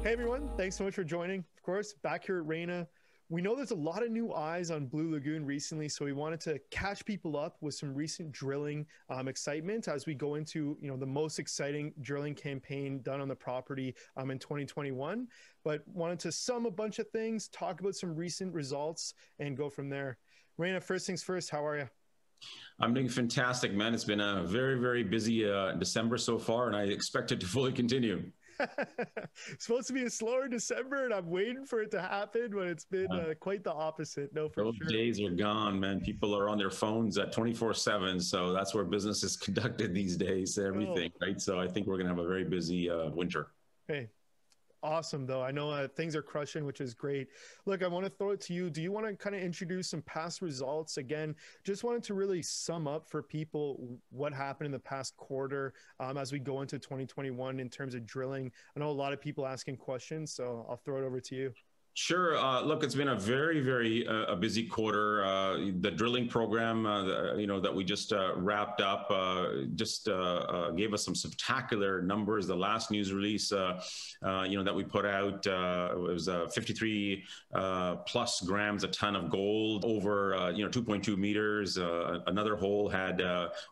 Hey everyone, thanks so much for joining. Of course, back here at Reyna. We know there's a lot of new eyes on Blue Lagoon recently, so we wanted to catch people up with some recent drilling excitement as we go into the most exciting drilling campaign done on the property in 2021. But wanted to sum a bunch of things, talk about some recent results, and go from there. Reyna, first things first, how are you? I'm doing fantastic, man. It's been a very, very busy December so far, and I expect it to fully continue. Supposed to be a slower December, and I'm waiting for it to happen, but it's been quite the opposite. No, for Those sure. days are gone, man. People are on their phones at 24/7, so that's where business is conducted these days. Everything, right? So I think we're going to have a very busy winter. Hey, awesome, though. I know things are crushing, which is great. Look, I want to throw it to you. Do you want to kind of introduce some past results? Again, just wanted to really sum up for people what happened in the past quarter as we go into 2021 in terms of drilling. I know a lot of people asking questions, so I'll throw it over to you. Sure. Look, it's been a very, very busy quarter. The drilling program, that we just wrapped up, gave us some spectacular numbers. The last news release, that we put out, it was 53 plus grams a ton of gold over, 2.2 meters. Another hole had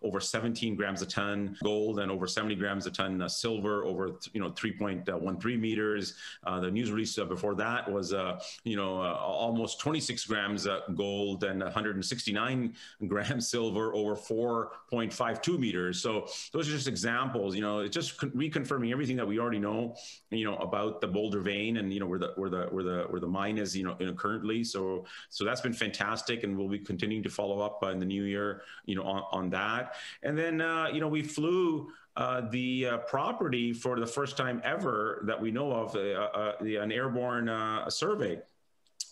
over 17 grams a ton gold and over 70 grams a ton silver over, 3.13 meters. The news release before that was almost 26 grams gold and 169 grams silver over 4.52 meters. So those are just examples. It's just reconfirming everything that we already know, about the Boulder vein and where the mine is, currently. So that's been fantastic, and we'll be continuing to follow up in the new year, on that. And then we flew the property for the first time ever that we know of, an airborne survey.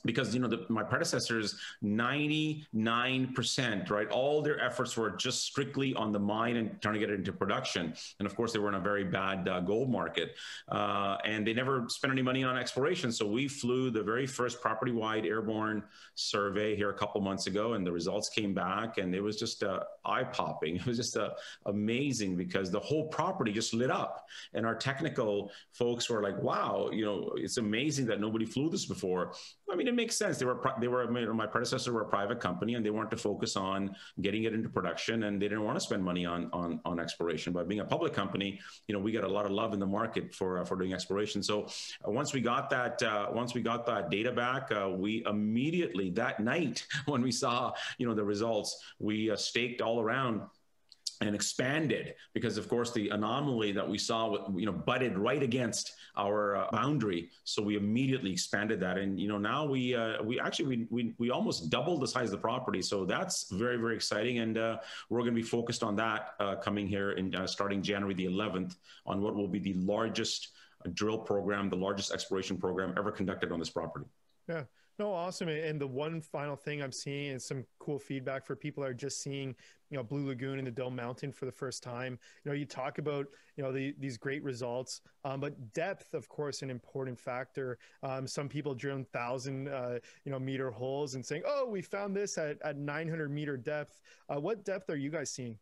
Because my predecessors, 99%, right? All their efforts were just strictly on the mine and trying to get it into production. And of course, they were in a very bad gold market, and they never spent any money on exploration. So we flew the very first property-wide airborne survey here a couple months ago, and the results came back, and it was just eye-popping. It was just amazing because the whole property just lit up, and our technical folks were like, "Wow, it's amazing that nobody flew this before." I mean, it makes sense. My predecessors were a private company, and they wanted to focus on getting it into production, and they didn't want to spend money on exploration. But being a public company, we got a lot of love in the market for doing exploration. So once we got that data back, we immediately that night when we saw the results, we staked all around and expanded, because of course the anomaly that we saw butted right against our boundary. So we immediately expanded that, and now we almost doubled the size of the property. So that's very, very exciting, and we're going to be focused on that coming here in starting January the 11th on what will be the largest drill program, the largest exploration program ever conducted on this property. Yeah. No, awesome. And the one final thing I'm seeing is some cool feedback for people that are just seeing, Blue Lagoon and the Dome Mountain for the first time. You talk about, these great results, but depth, of course, an important factor. Some people drilling 1,000, meter holes and saying, "Oh, we found this at 900-meter depth." What depth are you guys seeing?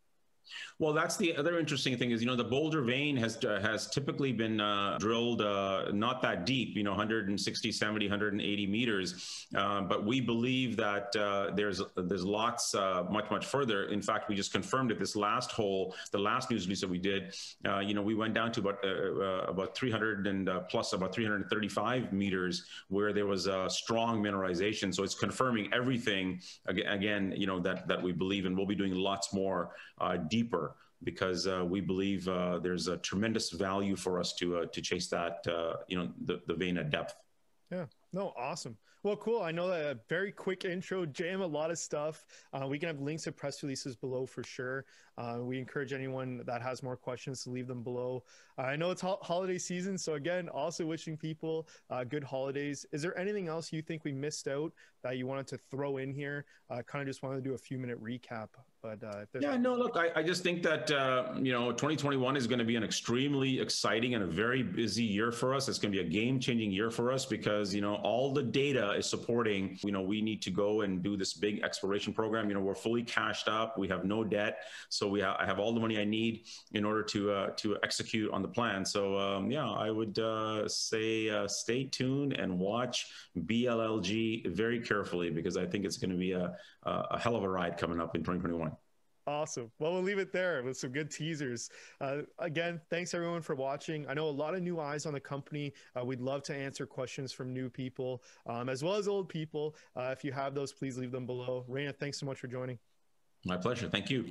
Well, that's the other interesting thing is, the Boulder vein has typically been drilled not that deep, 160, 70, 180 meters. But we believe that there's lots much further. In fact, we just confirmed it. This last hole, the last news release that we did, we went down to about 300 and plus about 335 meters where there was a strong mineralization. So it's confirming everything again, that we believe, and we'll be doing lots more deeper, because we believe there's a tremendous value for us to chase that, the vein at depth. Yeah, no, awesome. Well, cool. I know that a very quick intro, jam a lot of stuff. We can have links to press releases below for sure. We encourage anyone that has more questions to leave them below. I know it's holiday season, so again, also wishing people good holidays. Is there anything else you think we missed out that you wanted to throw in here? Kind of just wanted to do a few-minute recap. But yeah, no, look, I just think that 2021 is going to be an extremely exciting and a very busy year for us. It's going to be a game-changing year for us because all the data is supporting, we need to go and do this big exploration program. We're fully cashed up. We have no debt. So I have all the money I need in order to execute on the plan. So yeah, I would say stay tuned and watch BLLG very carefully, because I think it's going to be a hell of a ride coming up in 2021. Awesome. Well, we'll leave it there with some good teasers. Again, thanks everyone for watching. I know a lot of new eyes on the company. We'd love to answer questions from new people, as well as old people. If you have those, please leave them below. Reina, thanks so much for joining. My pleasure. Thank you.